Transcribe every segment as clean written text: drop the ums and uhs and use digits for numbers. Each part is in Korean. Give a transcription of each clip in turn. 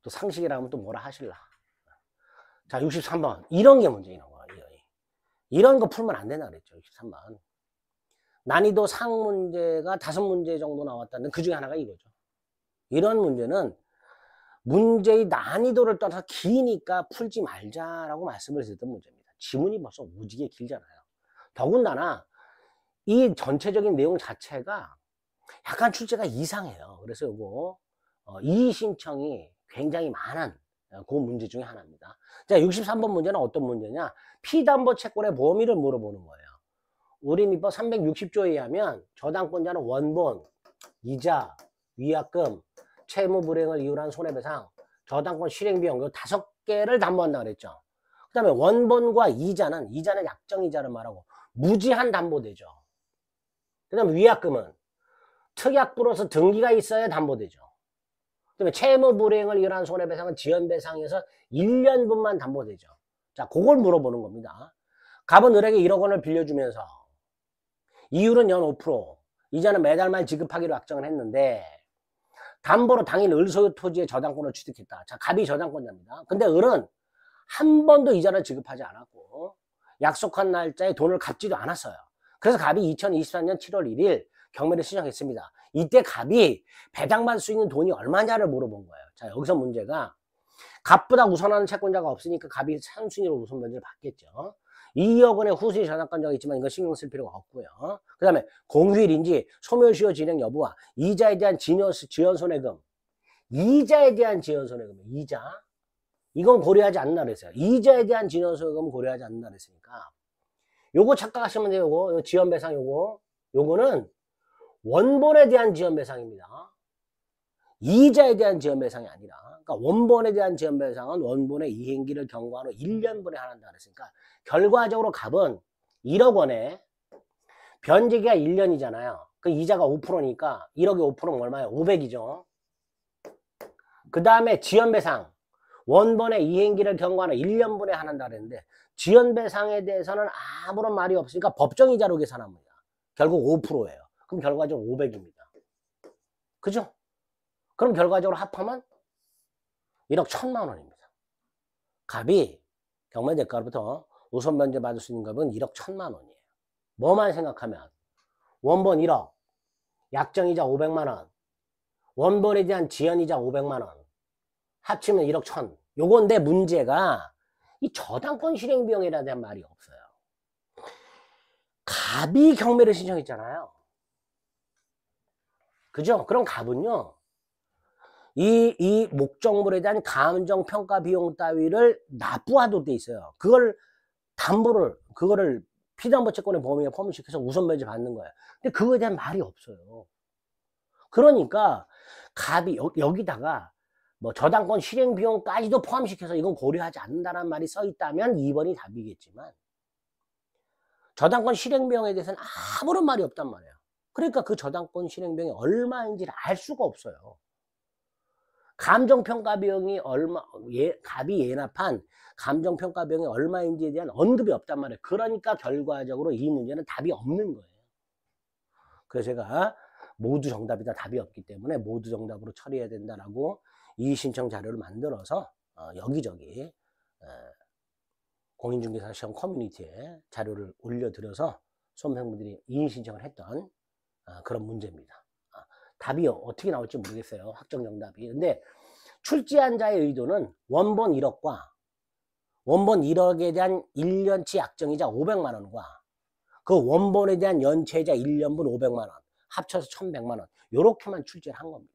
또 상식이라면 또 뭐라 하실라. 자, 63번. 이런 게 문제, 이런 거. 이런 거 풀면 안 된다 그랬죠, 63번. 난이도 상 문제가 5문제 정도 나왔다는 그 중에 하나가 이거죠. 이런 문제는 문제의 난이도를 떠나서 기니까 풀지 말자라고 말씀을 드렸던 문제입니다. 지문이 벌써 오지게 길잖아요. 더군다나 이 전체적인 내용 자체가 약간 출제가 이상해요. 그래서 요거 이의 신청이 굉장히 많은 그 문제 중에 하나입니다. 자, 63번 문제는 어떤 문제냐? 피담보 채권의 범위를 물어보는 거예요. 우리 민법 360조에 의하면 저당권자는 원본, 이자, 위약금, 채무 불이행을 이유로 한 손해배상, 저당권 실행비용 이 5개를 담보한다 그랬죠. 그 다음에 원본과 이자는 약정이자를 말하고 무제한 담보되죠. 그 다음에 위약금은 특약부로서 등기가 있어야 담보되죠. 그 다음에 채무 불이행을 이유로 한 손해배상은 지연배상에서 1년분만 담보되죠. 자, 그걸 물어보는 겁니다. 갑은 을에게 1억 원을 빌려주면서 이율은 연 5%, 이자는 매달 말 지급하기로 약정을 했는데 담보로 당일 을 소유 토지의 저당권을 취득했다. 자, 갑이 저당권자입니다. 근데 을은 한 번도 이자를 지급하지 않았고 약속한 날짜에 돈을 갚지도 않았어요. 그래서 갑이 2024년 7월 1일 경매를 신청했습니다. 이때 갑이 배당받을 수 있는 돈이 얼마냐를 물어본 거예요. 자, 여기서 문제가 갑보다 우선하는 채권자가 없으니까 갑이 선순위로 우선 면제를 받겠죠. 2억 원의 후순위 저당권자가 있지만 이거 신경 쓸 필요가 없고요. 그 다음에 공휴일인지 소멸시효 진행 여부와 이자에 대한 지연손해금, 이자에 대한 지연손해금, 이자 이건 고려하지 않는다 그랬어요. 이자에 대한 지연손해금은 고려하지 않는다 그랬으니까 요거 착각하시면 돼요. 요거 지연배상 요거는 원본에 대한 지연배상입니다. 이자에 대한 지연배상이 아니라, 그러니까 원본에 대한 지연배상은 원본의 이행기를 경과한 후 1년분에 한다 그랬으니까 결과적으로 갑은 1억 원에 변제기가 1년이잖아요. 그 이자가 5%니까 1억에 5%면 얼마예요? 500이죠. 그 다음에 지연배상, 원본의 이행기를 경과한 후 1년분에 한다 그랬는데 지연배상에 대해서는 아무런 말이 없으니까 법정이자로 계산합니다. 결국 5%예요. 그럼 결과적으로 500입니다. 그죠? 그럼 결과적으로 합하면 1억 1천만 원입니다. 갑이 경매대가로부터 우선 면제 받을 수 있는 값은 1억 1천만 원이에요. 뭐만 생각하면 원본 1억, 약정이자 500만 원, 원본에 대한 지연이자 500만 원, 합치면 1억 1천. 요건데 문제가 이 저당권 실행 비용에 대한 말이 없어요. 갑이 경매를 신청했잖아요. 그죠? 그럼 갑은요, 이 목적물에 대한 감정평가 비용 따위를 납부하도록 돼 있어요. 그거를 피담보 채권의 범위에 포함시켜서 우선 면제 받는 거예요. 근데 그거에 대한 말이 없어요. 그러니까 갑이 여기다가 뭐 저당권 실행 비용까지도 포함시켜서 이건 고려하지 않는다는 말이 써 있다면 2번이 답이겠지만 저당권 실행 비용에 대해서는 아무런 말이 없단 말이에요. 그러니까 그 저당권 실행 비용이 얼마인지를 알 수가 없어요. 감정평가 비용이 갑이 예납한 감정평가 비용이 얼마인지에 대한 언급이 없단 말이에요. 그러니까 결과적으로 이 문제는 답이 없는 거예요. 그래서 제가 모두 정답이다, 답이 없기 때문에 모두 정답으로 처리해야 된다라고 이의신청 자료를 만들어서 여기저기 공인중개사 시험 커뮤니티에 자료를 올려드려서 수험생분들이 이의신청을 했던 그런 문제입니다. 답이 어떻게 나올지 모르겠어요. 확정 정답이. 근데 출제한 자의 의도는 원본 1억과 원본 1억에 대한 1년치 약정이자 500만 원과 그 원본에 대한 연체이자 1년분 500만 원 합쳐서 1100만 원 요렇게만 출제를 한 겁니다.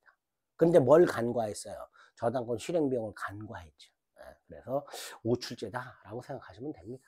근데 뭘 간과했어요? 저당권 실행비용을 간과했죠. 그래서 오출제다라고 생각하시면 됩니다.